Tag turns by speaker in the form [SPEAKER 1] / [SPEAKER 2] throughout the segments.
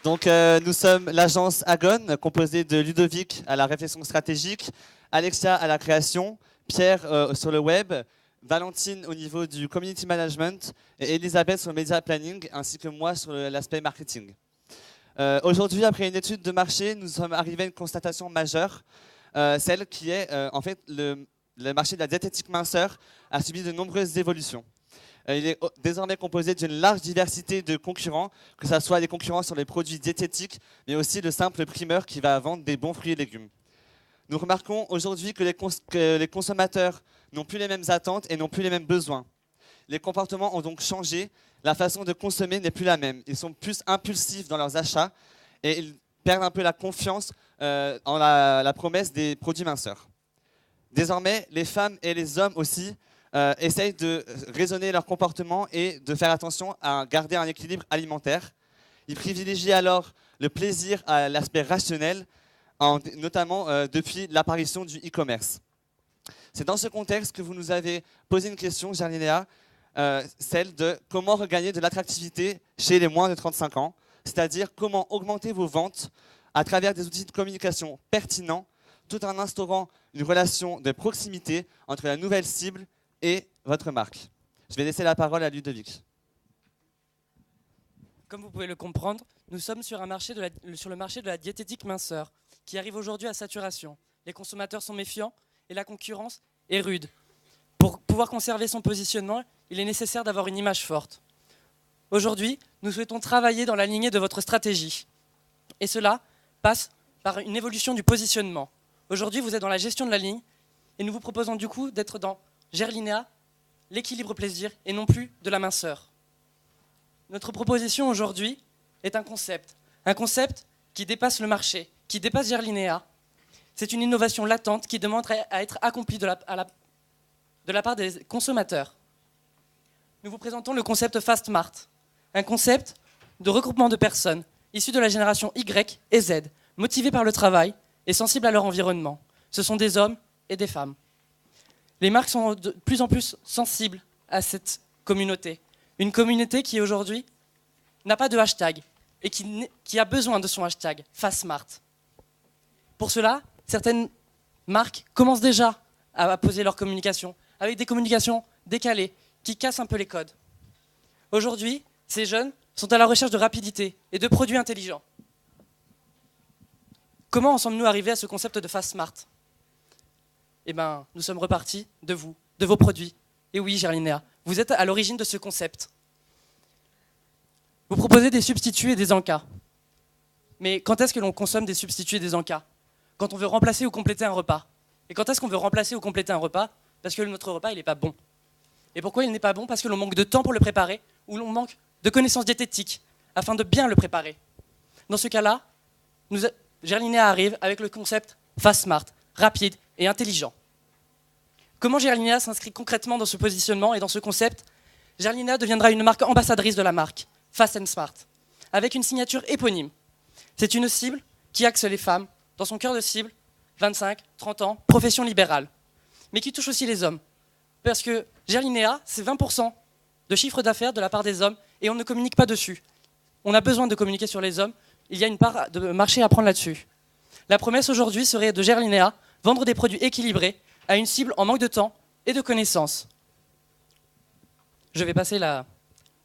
[SPEAKER 1] Donc, nous sommes l'agence Agon, composée de Ludovic à la réflexion stratégique, Alexia à la création, Pierre sur le web, Valentine au niveau du community management et Elisabeth sur le media planning, ainsi que moi sur l'aspect marketing. Aujourd'hui, après une étude de marché, nous sommes arrivés à une constatation majeure, celle qui est en fait le marché de la diététique minceur a subi de nombreuses évolutions. Il est désormais composé d'une large diversité de concurrents, que ce soit des concurrents sur les produits diététiques, mais aussi le simple primeur qui va vendre des bons fruits et légumes. Nous remarquons aujourd'hui que les consommateurs n'ont plus les mêmes attentes et n'ont plus les mêmes besoins. Les comportements ont donc changé, la façon de consommer n'est plus la même. Ils sont plus impulsifs dans leurs achats et ils perdent un peu la confiance en la promesse des produits minceurs. Désormais, les femmes et les hommes aussi essayent de raisonner leur comportement et de faire attention à garder un équilibre alimentaire. Ils privilégient alors le plaisir à l'aspect rationnel, notamment depuis l'apparition du e-commerce. C'est dans ce contexte que vous nous avez posé une question, Gerlinéa, celle de comment regagner de l'attractivité chez les moins de 35 ans, c'est-à-dire comment augmenter vos ventes à travers des outils de communication pertinents, tout en instaurant une relation de proximité entre la nouvelle cible et votre marque. Je vais laisser la parole à Ludovic.
[SPEAKER 2] Comme vous pouvez le comprendre, nous sommes sur le marché de la diététique minceur, qui arrive aujourd'hui à saturation. Les consommateurs sont méfiants et la concurrence est rude. Pour pouvoir conserver son positionnement, il est nécessaire d'avoir une image forte. Aujourd'hui, nous souhaitons travailler dans la lignée de votre stratégie. Et cela passe par une évolution du positionnement. Aujourd'hui, vous êtes dans la gestion de la ligne et nous vous proposons du coup d'être dans Gerlinéa, l'équilibre plaisir et non plus de la minceur. Notre proposition aujourd'hui est un concept qui dépasse le marché, qui dépasse Gerlinéa. C'est une innovation latente qui demande à être accomplie de la part des consommateurs. Nous vous présentons le concept Fastmart, un concept de regroupement de personnes issues de la génération Y et Z, motivées par le travail et sensibles à leur environnement. Ce sont des hommes et des femmes. Les marques sont de plus en plus sensibles à cette communauté. Une communauté qui aujourd'hui n'a pas de hashtag et qui a besoin de son hashtag Fastmart. Pour cela, certaines marques commencent déjà à poser leur communication avec des communications décalées qui cassent un peu les codes. Aujourd'hui, ces jeunes sont à la recherche de rapidité et de produits intelligents. Comment en sommes-nous arrivés à ce concept de Fastmart ? Eh bien, nous sommes repartis de vous, de vos produits. Et oui, Gerlinéa, vous êtes à l'origine de ce concept. Vous proposez des substituts et des encas. Mais quand est-ce que l'on consomme des substituts et des encas ? Quand on veut remplacer ou compléter un repas. Et quand est-ce qu'on veut remplacer ou compléter un repas ? Parce que notre repas, il n'est pas bon. Et pourquoi il n'est pas bon ? Parce que l'on manque de temps pour le préparer ou l'on manque de connaissances diététiques afin de bien le préparer. Dans ce cas-là, Gerlinéa arrive avec le concept Fastmart, rapide et intelligent. Comment Gerlinéa s'inscrit concrètement dans ce positionnement et dans ce concept ? Gerlinéa deviendra une marque ambassadrice de la marque, Fast and Smart, avec une signature éponyme. C'est une cible qui axe les femmes dans son cœur de cible, 25, 30 ans, profession libérale, mais qui touche aussi les hommes. Parce que Gerlinéa, c'est 20% de chiffre d'affaires de la part des hommes et on ne communique pas dessus. On a besoin de communiquer sur les hommes, il y a une part de marché à prendre là-dessus. La promesse aujourd'hui serait de Gerlinéa, vendre des produits équilibrés à une cible en manque de temps et de connaissances. Je vais passer la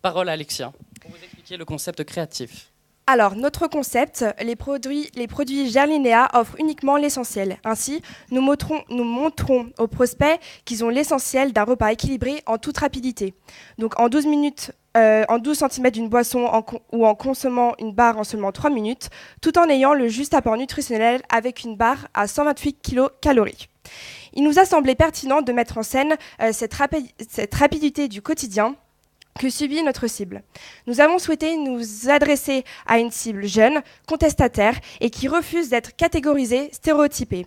[SPEAKER 2] parole à Alexia pour vous expliquer le concept créatif.
[SPEAKER 3] Alors, notre concept, les produits Gerlinéa offrent uniquement l'essentiel. Ainsi, nous montrons aux prospects qu'ils ont l'essentiel d'un repas équilibré en toute rapidité. Donc, en 12 minutes, en 12 cm d'une boisson ou en consommant une barre en seulement 3 minutes, tout en ayant le juste apport nutritionnel avec une barre à 128 kcal. Il nous a semblé pertinent de mettre en scène cette rapidité du quotidien que subit notre cible. Nous avons souhaité nous adresser à une cible jeune, contestataire et qui refuse d'être catégorisée, stéréotypée.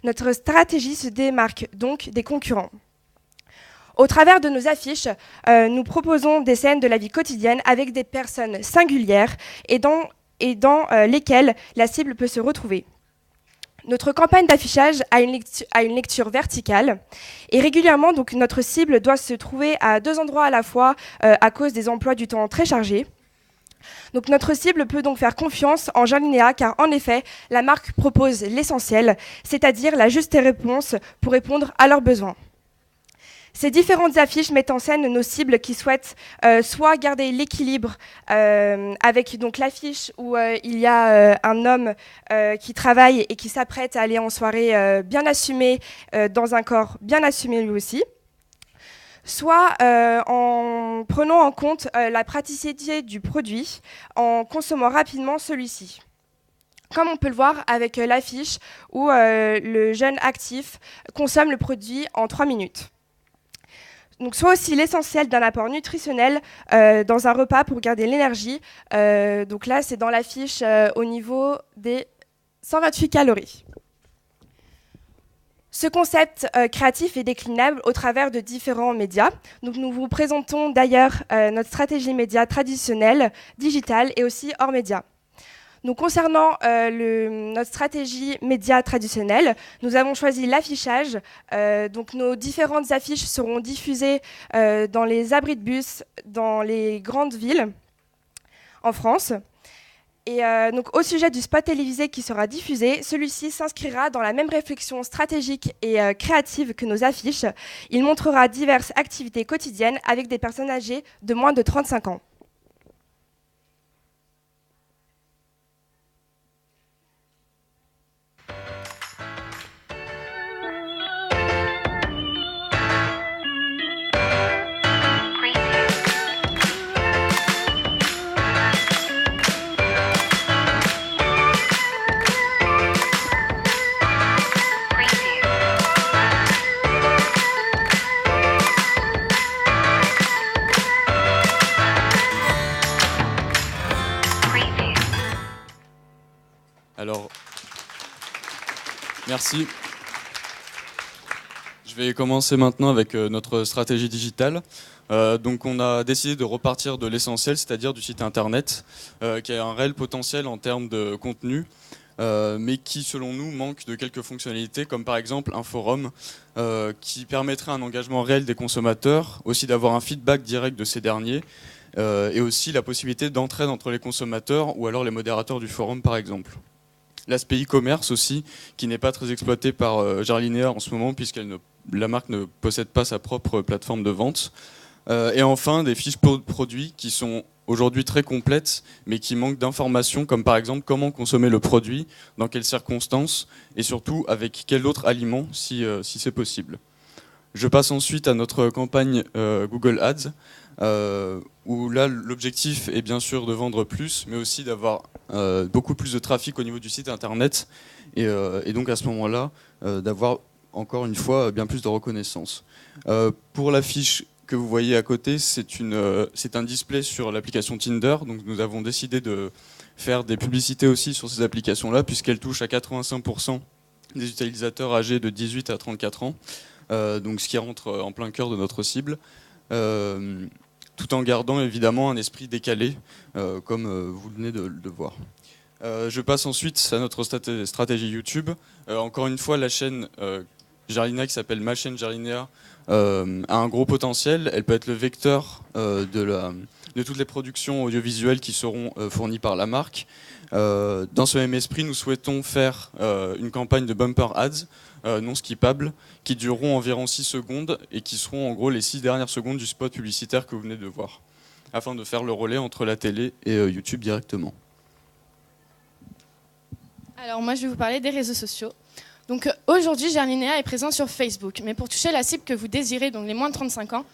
[SPEAKER 3] Notre stratégie se démarque donc des concurrents. Au travers de nos affiches, nous proposons des scènes de la vie quotidienne avec des personnes singulières et dans lesquelles la cible peut se retrouver. Notre campagne d'affichage a une lecture verticale et régulièrement, donc, notre cible doit se trouver à 2 endroits à la fois à cause des emplois du temps très chargés. Donc notre cible peut donc faire confiance en Jarlinea car en effet, la marque propose l'essentiel, c'est-à-dire la juste réponse pour répondre à leurs besoins. Ces différentes affiches mettent en scène nos cibles qui souhaitent soit garder l'équilibre avec donc l'affiche où il y a un homme qui travaille et qui s'apprête à aller en soirée bien assumé, dans un corps bien assumé lui aussi, soit en prenant en compte la praticité du produit en consommant rapidement celui-ci. Comme on peut le voir avec l'affiche où le jeune actif consomme le produit en 3 minutes. Donc, soit aussi l'essentiel d'un apport nutritionnel dans un repas pour garder l'énergie. Donc là, c'est dans l'affiche au niveau des 128 calories. Ce concept créatif est déclinable au travers de différents médias. Donc, nous vous présentons d'ailleurs notre stratégie média traditionnelle, digitale et aussi hors média. Donc, concernant notre stratégie média traditionnelle, nous avons choisi l'affichage. Donc, nos différentes affiches seront diffusées dans les abris de bus, dans les grandes villes en France. Et donc, au sujet du spot télévisé qui sera diffusé, celui-ci s'inscrira dans la même réflexion stratégique et créative que nos affiches. Il montrera diverses activités quotidiennes avec des personnes âgées de moins de 35 ans.
[SPEAKER 4] Alors, merci. Je vais commencer maintenant avec notre stratégie digitale. Donc on a décidé de repartir de l'essentiel, c'est-à-dire du site internet, qui a un réel potentiel en termes de contenu, mais qui selon nous manque de quelques fonctionnalités, comme par exemple un forum qui permettrait un engagement réel des consommateurs, aussi d'avoir un feedback direct de ces derniers, et aussi la possibilité d'entraide entre les consommateurs ou alors les modérateurs du forum par exemple. L'aspect e-commerce aussi, qui n'est pas très exploité par Jarlinea en ce moment, puisque la marque ne possède pas sa propre plateforme de vente. Et enfin, des fiches produits qui sont aujourd'hui très complètes, mais qui manquent d'informations, comme par exemple comment consommer le produit, dans quelles circonstances, et surtout avec quel autre aliment, si c'est possible. Je passe ensuite à notre campagne Google Ads, où là l'objectif est bien sûr de vendre plus, mais aussi d'avoir beaucoup plus de trafic au niveau du site internet, et donc à ce moment-là d'avoir encore une fois bien plus de reconnaissance. Pour la fiche que vous voyez à côté, c'est un display sur l'application Tinder, donc nous avons décidé de faire des publicités aussi sur ces applications-là, puisqu'elles touchent à 85% des utilisateurs âgés de 18 à 34 ans, donc ce qui rentre en plein cœur de notre cible. Tout en gardant évidemment un esprit décalé, comme vous venez de le voir. Je passe ensuite à notre stratégie YouTube. Encore une fois, la chaîne Jarlinea, qui s'appelle Ma chaîne Jarlinea, a un gros potentiel. Elle peut être le vecteur de toutes les productions audiovisuelles qui seront fournies par la marque. Dans ce même esprit, nous souhaitons faire une campagne de bumper ads non skippables qui dureront environ 6 secondes et qui seront en gros les 6 dernières secondes du spot publicitaire que vous venez de voir, afin de faire le relais entre la télé et YouTube directement.
[SPEAKER 5] Alors moi je vais vous parler des réseaux sociaux. Donc aujourd'hui Jarlinea est présent sur Facebook, mais pour toucher la cible que vous désirez, donc les moins de 35 ans,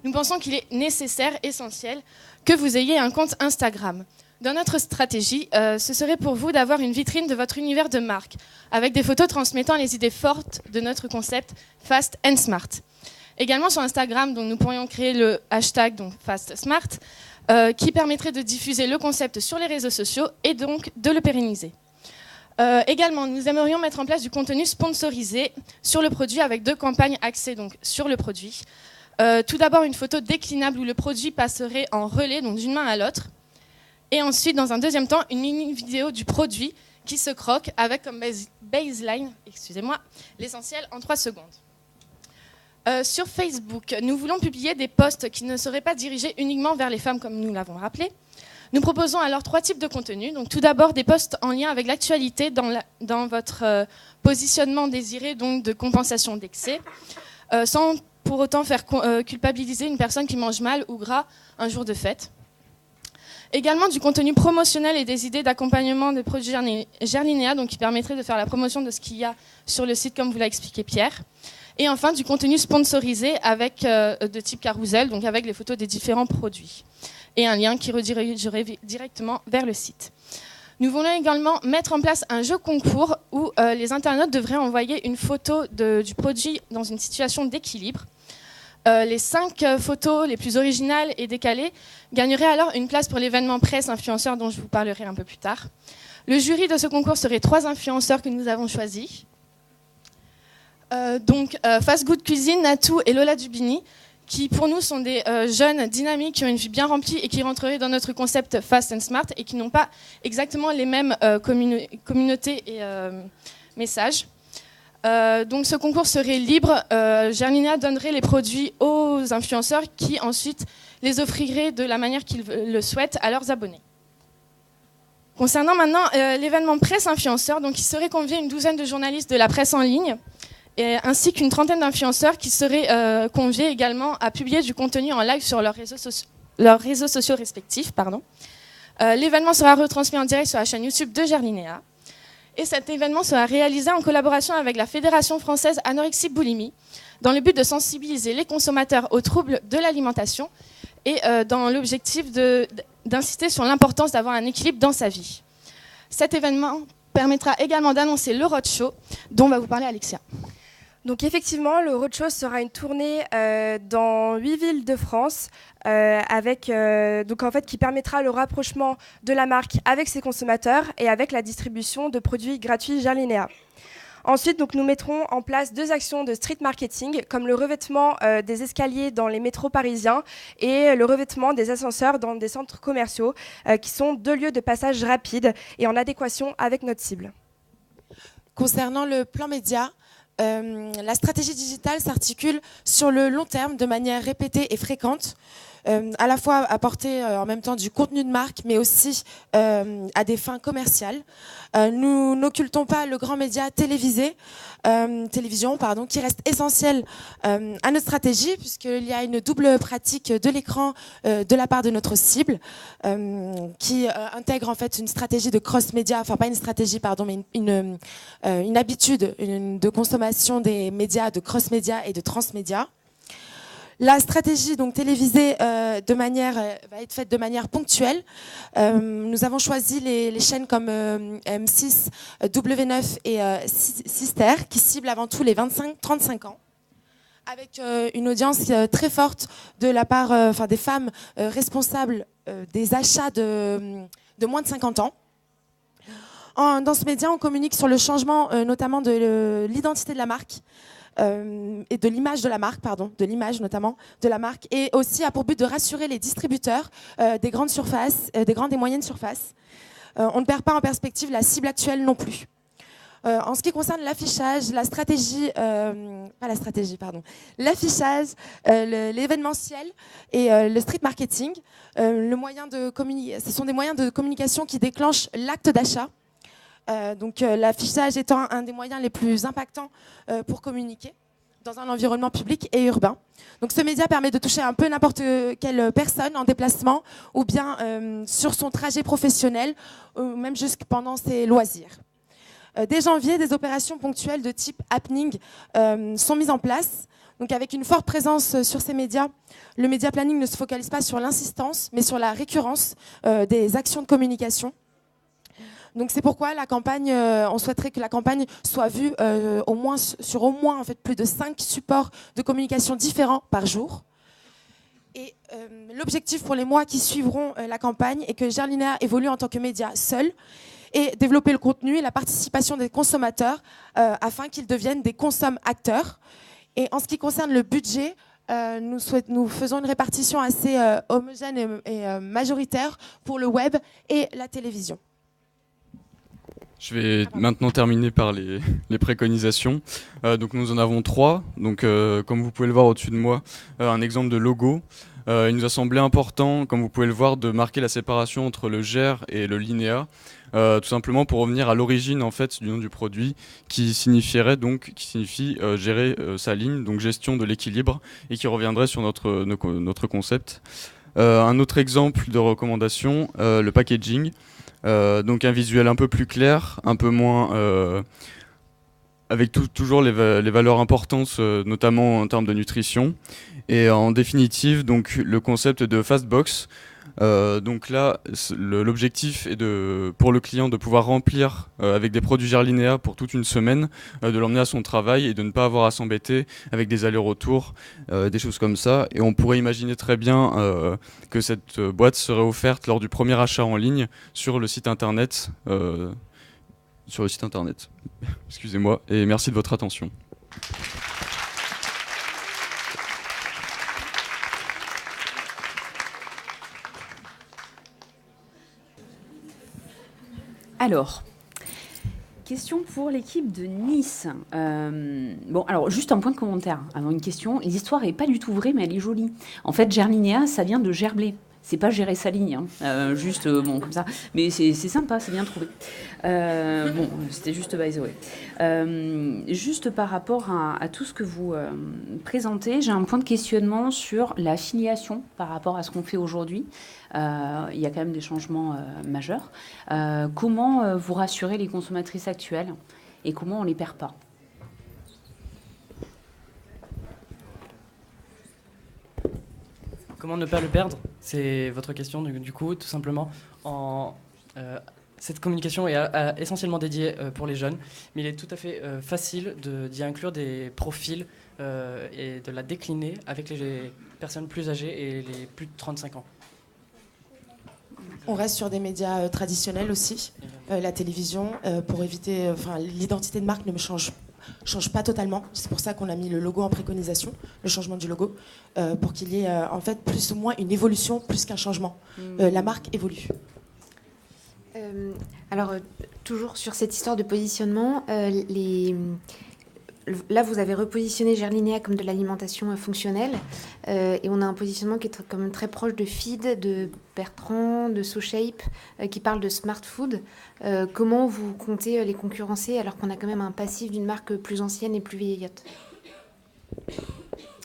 [SPEAKER 5] nous pensons qu'il est nécessaire, essentiel, que vous ayez un compte Instagram. Dans notre stratégie, ce serait pour vous d'avoir une vitrine de votre univers de marque, avec des photos transmettant les idées fortes de notre concept Fast and Smart. Également sur Instagram, donc, nous pourrions créer le hashtag donc, Fast Smart, qui permettrait de diffuser le concept sur les réseaux sociaux et donc de le pérenniser. Également, nous aimerions mettre en place du contenu sponsorisé sur le produit avec 2 campagnes axées donc, sur le produit. Tout d'abord, une photo déclinable où le produit passerait en relais, donc d'une main à l'autre. Et ensuite, dans un deuxième temps, une mini vidéo du produit qui se croque avec comme baseline, l'essentiel en 3 secondes. Sur Facebook, nous voulons publier des posts qui ne seraient pas dirigés uniquement vers les femmes comme nous l'avons rappelé. Nous proposons alors 3 types de contenus. Donc, tout d'abord, des posts en lien avec l'actualité dans votre positionnement désiré, donc de compensation d'excès, sans pour autant faire culpabiliser une personne qui mange mal ou gras un jour de fête. Également du contenu promotionnel et des idées d'accompagnement des produits Gerlinea, donc qui permettraient de faire la promotion de ce qu'il y a sur le site, comme vous l'a expliqué Pierre. Et enfin, du contenu sponsorisé avec, de type carousel, donc avec les photos des différents produits. Et un lien qui redirigerait directement vers le site. Nous voulons également mettre en place un jeu concours où les internautes devraient envoyer une photo du produit dans une situation d'équilibre. Les 5 photos les plus originales et décalées gagneraient alors une place pour l'événement presse influenceur dont je vous parlerai un peu plus tard. Le jury de ce concours serait 3 influenceurs que nous avons choisis. Fast Good Cuisine, Natou et Lola Dubini, qui pour nous sont des jeunes dynamiques qui ont une vie bien remplie et qui rentreraient dans notre concept Fast and Smart et qui n'ont pas exactement les mêmes communautés et messages. Donc ce concours serait libre. Gerlinea donnerait les produits aux influenceurs qui ensuite les offriraient de la manière qu'ils le souhaitent à leurs abonnés. Concernant maintenant l'événement presse influenceur, donc il serait convié une douzaine de journalistes de la presse en ligne ainsi qu'une trentaine d'influenceurs qui seraient conviés également à publier du contenu en live sur leurs réseaux sociaux respectifs. L'événement sera retransmis en direct sur la chaîne YouTube de Gerlinea. Et cet événement sera réalisé en collaboration avec la Fédération française Anorexie-Boulimie, dans le but de sensibiliser les consommateurs aux troubles de l'alimentation et dans l'objectif d'insister sur l'importance d'avoir un équilibre dans sa vie. Cet événement permettra également d'annoncer le roadshow dont va vous parler Alexia.
[SPEAKER 3] Donc effectivement, le roadshow sera une tournée dans 8 villes de France qui permettra le rapprochement de la marque avec ses consommateurs et avec la distribution de produits gratuits Gerlinea. Ensuite, donc, nous mettrons en place 2 actions de street marketing, comme le revêtement des escaliers dans les métros parisiens et le revêtement des ascenseurs dans des centres commerciaux, qui sont 2 lieux de passage rapide et en adéquation avec notre cible.
[SPEAKER 6] Concernant le plan média, la stratégie digitale s'articule sur le long terme de manière répétée et fréquente, à la fois apporter en même temps du contenu de marque, mais aussi à des fins commerciales. Nous n'occultons pas le grand média télévision, qui reste essentiel à notre stratégie, puisqu'il y a une double pratique de l'écran de la part de notre cible, qui intègre en fait une stratégie de cross-média, enfin pas une stratégie, pardon, mais une habitude de consommation des médias de cross-média et de transmédia. La stratégie donc télévisée va être faite de manière ponctuelle. Nous avons choisi les chaînes comme M6, W9 et Sister qui ciblent avant tout les 25-35 ans, avec une audience très forte de la part des femmes responsables des achats de moins de 50 ans. Dans ce média, on communique sur le changement notamment de l'identité de la marque. Et de l'image de la marque, de l'image notamment de la marque, et aussi a pour but de rassurer les distributeurs des grandes surfaces, des grandes et moyennes surfaces. On ne perd pas en perspective la cible actuelle non plus. En ce qui concerne l'affichage, l'affichage, l'événementiel et le street marketing, ce sont des moyens de communication qui déclenchent l'acte d'achat. L'affichage étant un des moyens les plus impactants pour communiquer dans un environnement public et urbain. Donc ce média permet de toucher un peu n'importe quelle personne en déplacement ou bien sur son trajet professionnel ou même jusque pendant ses loisirs. Dès janvier, des opérations ponctuelles de type happening sont mises en place. Donc avec une forte présence sur ces médias, le média planning ne se focalise pas sur l'insistance mais sur la récurrence des actions de communication. Donc c'est pourquoi la campagne, on souhaiterait que la campagne soit vue sur au moins plus de 5 supports de communication différents par jour. Et l'objectif pour les mois qui suivront la campagne est que Gerlinea évolue en tant que média seul et développer le contenu et la participation des consommateurs afin qu'ils deviennent des consomme-acteurs. Et en ce qui concerne le budget, nous faisons une répartition assez homogène et majoritaire pour le web et la télévision.
[SPEAKER 4] Je vais maintenant terminer par les préconisations. Donc nous en avons 3. Donc comme vous pouvez le voir au-dessus de moi, un exemple de logo. Il nous a semblé important, comme vous pouvez le voir, de marquer la séparation entre le GER et le linéa, tout simplement pour revenir à l'origine en fait du nom du produit, qui signifie gérer sa ligne, donc gestion de l'équilibre, et qui reviendrait sur notre concept. Un autre exemple de recommandation, le packaging, donc un visuel un peu plus clair, un peu moins avec toujours les valeurs importantes, notamment en termes de nutrition. Et en définitive, donc, le concept de Fastbox. Donc là, l'objectif est pour le client de pouvoir remplir avec des produits Gerlinea pour toute une semaine, de l'emmener à son travail et de ne pas avoir à s'embêter avec des allers-retours, des choses comme ça. Et on pourrait imaginer très bien que cette boîte serait offerte lors du premier achat en ligne sur le site internet. Excusez-moi, et merci de votre attention.
[SPEAKER 7] Alors, question pour l'équipe de Nice. Bon, alors, juste un point de commentaire avant une question. L'histoire n'est pas du tout vraie, mais elle est jolie. En fait, Gerlinea, ça vient de gerblé. C'est pas gérer sa ligne, hein. Bon, comme ça. Mais c'est sympa, c'est bien trouvé. Bon, c'était juste by the way. Juste par rapport à tout ce que vous présentez, j'ai un point de questionnement sur la filiation par rapport à ce qu'on fait aujourd'hui. Il y a quand même des changements majeurs. Comment vous rassurez les consommatrices actuelles et comment on les perd pas ?
[SPEAKER 2] Comment ne pas le perdre? C'est votre question, du coup, tout simplement. Cette communication est essentiellement dédiée pour les jeunes, mais il est tout à fait facile d'y inclure des profils et de la décliner avec les personnes plus âgées et les plus de 35 ans.
[SPEAKER 6] On reste sur des médias traditionnels aussi, la télévision, pour éviter... l'identité de marque ne change pas totalement. C'est pour ça qu'on a mis le logo en préconisation, le changement du logo, pour qu'il y ait en fait plus ou moins une évolution plus qu'un changement. La marque évolue.
[SPEAKER 8] Alors, toujours sur cette histoire de positionnement, là, vous avez repositionné Gerlinea comme de l'alimentation fonctionnelle, et on a un positionnement qui est quand même très proche de Feed, de Bertrand, de SoShape, qui parle de smart food. Comment vous comptez les concurrencer alors qu'on a quand même un passif d'une marque plus ancienne et plus vieillotte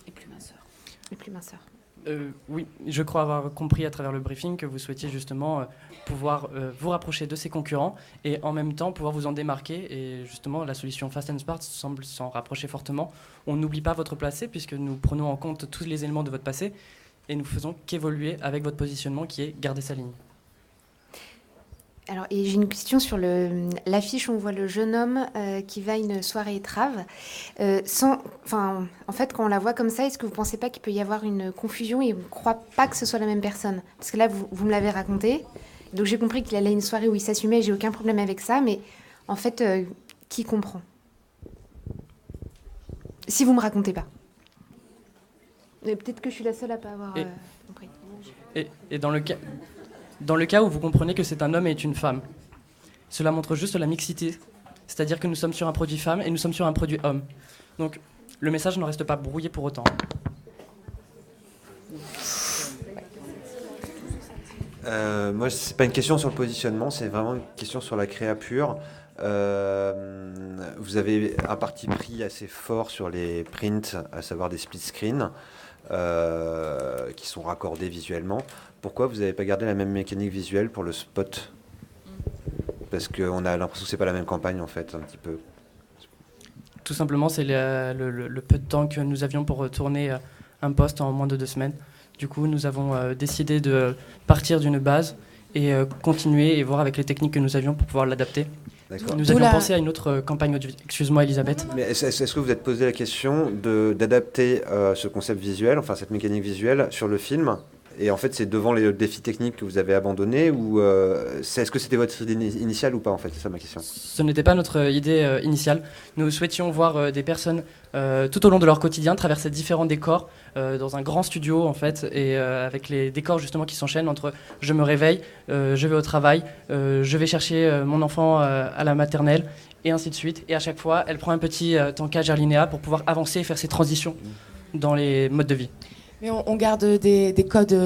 [SPEAKER 7] Et plus minceur.
[SPEAKER 8] et plus minceur?
[SPEAKER 2] Oui, je crois avoir compris à travers le briefing que vous souhaitiez justement pouvoir vous rapprocher de ces concurrents et en même temps pouvoir vous en démarquer. Et justement, la solution Fast and Smart semble s'en rapprocher fortement. On n'oublie pas votre passé puisque nous prenons en compte tous les éléments de votre passé et nous faisons qu'évoluer avec votre positionnement qui est garder sa ligne.
[SPEAKER 8] Alors, et j'ai une question sur l'affiche. On voit le jeune homme qui va à une soirée étrave. En fait, quand on la voit comme ça, est-ce que vous ne pensez pas qu'il peut y avoir une confusion et on ne croit pas que ce soit la même personne? Parce que là, vous me l'avez raconté. Donc, j'ai compris qu'il allait à une soirée où il s'assumait. J'ai aucun problème avec ça. Mais en fait, qui comprend? Si vous ne me racontez pas. Mais peut-être que je suis la seule à ne pas avoir compris.
[SPEAKER 2] Et dans le cas où vous comprenez que c'est un homme et une femme, cela montre juste la mixité. C'est-à-dire que nous sommes sur un produit femme et nous sommes sur un produit homme. Donc, le message ne reste pas brouillé pour autant.
[SPEAKER 9] Moi, c'est pas une question sur le positionnement, c'est vraiment une question sur la créa pure. Vous avez un parti pris assez fort sur les prints, à savoir des split screens qui sont raccordés visuellement. Pourquoi vous n'avez pas gardé la même mécanique visuelle pour le spot? Parce qu'on a l'impression que c'est pas la même campagne en fait, un petit peu.
[SPEAKER 2] Tout simplement, c'est le peu de temps que nous avions pour tourner un post en moins de 2 semaines. Du coup, nous avons décidé de partir d'une base et continuer et voir avec les techniques que nous avions pour pouvoir l'adapter.
[SPEAKER 9] D'accord.
[SPEAKER 2] Nous avions pensé à une autre campagne audiovisuelle. Excuse-moi, Elisabeth.
[SPEAKER 9] Mais est-ce que vous êtes posé la question d'adapter ce concept visuel, enfin cette mécanique visuelle, sur le film? Et en fait, c'est devant les défis techniques que vous avez abandonnés ou est-ce que c'était votre idée initiale ou pas en fait? C'est ça ma question.
[SPEAKER 2] Ce n'était pas notre idée initiale. Nous souhaitions voir des personnes tout au long de leur quotidien traverser différents décors dans un grand studio en fait et avec les décors justement qui s'enchaînent entre je me réveille, je vais au travail, je vais chercher mon enfant à la maternelle et ainsi de suite. Et à chaque fois, elle prend un petit tanka Gerlinea pour pouvoir avancer et faire ses transitions dans les modes de vie.
[SPEAKER 6] Mais on garde des codes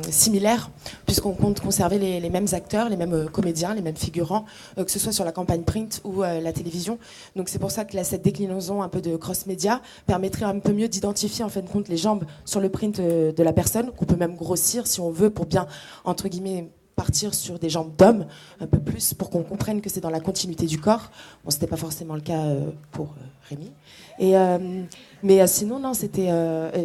[SPEAKER 6] similaires, puisqu'on compte conserver les mêmes acteurs, les mêmes comédiens, les mêmes figurants, que ce soit sur la campagne print ou la télévision. Donc c'est pour ça que cette déclinaison un peu de cross-média permettrait un peu mieux d'identifier en fin de compte les jambes sur le print de la personne, qu'on peut même grossir si on veut pour bien, entre guillemets, partir sur des jambes d'homme un peu plus pour qu'on comprenne que c'est dans la continuité du corps. Bon, c'était pas forcément le cas pour Rémi. Mais sinon, non, c'était.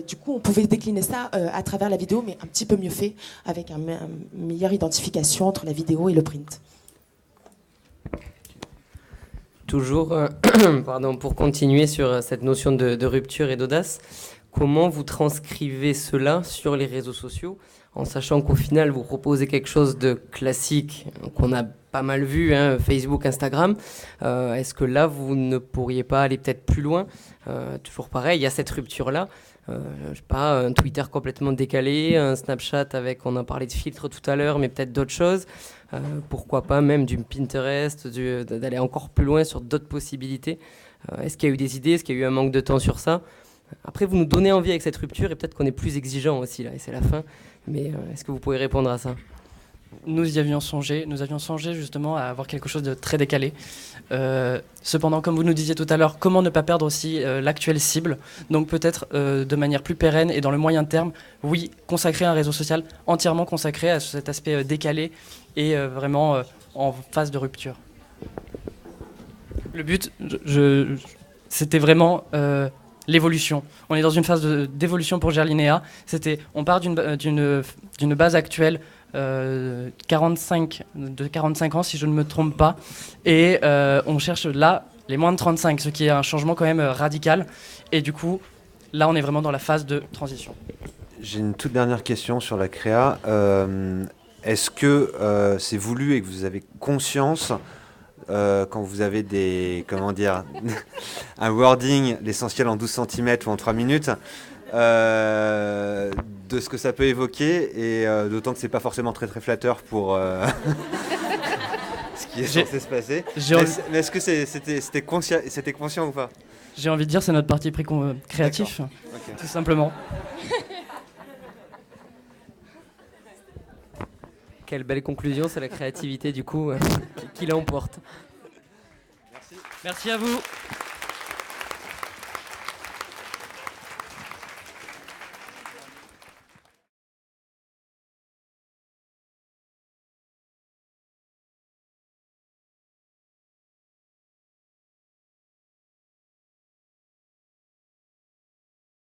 [SPEAKER 6] Du coup, on pouvait décliner ça à travers la vidéo, mais un petit peu mieux fait, avec une meilleure identification entre la vidéo et le print.
[SPEAKER 10] Toujours, pardon, pour continuer sur cette notion de rupture et d'audace, comment vous transcrivez cela sur les réseaux sociaux, en sachant qu'au final, vous proposez quelque chose de classique qu'on a pas mal vu, hein, Facebook, Instagram. Est-ce que là, vous ne pourriez pas aller peut-être plus loin? Toujours pareil, il y a cette rupture-là. Je sais pas, un Twitter complètement décalé, un Snapchat avec, on a parlé de filtres tout à l'heure, mais peut-être d'autres choses. Pourquoi pas même du Pinterest, d'aller encore plus loin sur d'autres possibilités. Est-ce qu'il y a eu des idées? Est-ce qu'il y a eu un manque de temps sur ça? Après, vous nous donnez envie avec cette rupture et peut-être qu'on est plus exigeant aussi là, et c'est la fin. Mais est-ce que vous pouvez répondre à ça?
[SPEAKER 2] Nous y avions songé. Nous avions songé justement à avoir quelque chose de très décalé. Cependant, comme vous nous disiez tout à l'heure, comment ne pas perdre aussi l'actuelle cible? Donc peut-être de manière plus pérenne et dans le moyen terme, oui, consacrer un réseau social entièrement consacré à cet aspect décalé et vraiment en phase de rupture. Le but, c'était vraiment l'évolution. On est dans une phase d'évolution pour Gerlinéa. On part d'une base actuelle de 45 ans, si je ne me trompe pas, et on cherche là les moins de 35, ce qui est un changement quand même radical. Et du coup, là, on est vraiment dans la phase de transition.
[SPEAKER 9] J'ai une toute dernière question sur la créa. Est-ce que c'est voulu et que vous avez conscience quand vous avez un wording, l'essentiel en 12 cm ou en 3 minutes, de ce que ça peut évoquer, et d'autant que c'est pas forcément très très flatteur pour ce qui est censé se passer. Mais est-ce que c'était conscient ou pas?
[SPEAKER 2] J'ai envie de dire c'est notre parti pris créatif, okay. Tout simplement.
[SPEAKER 10] Quelle belle conclusion, c'est la créativité du coup qui l'emporte.
[SPEAKER 2] Merci à vous.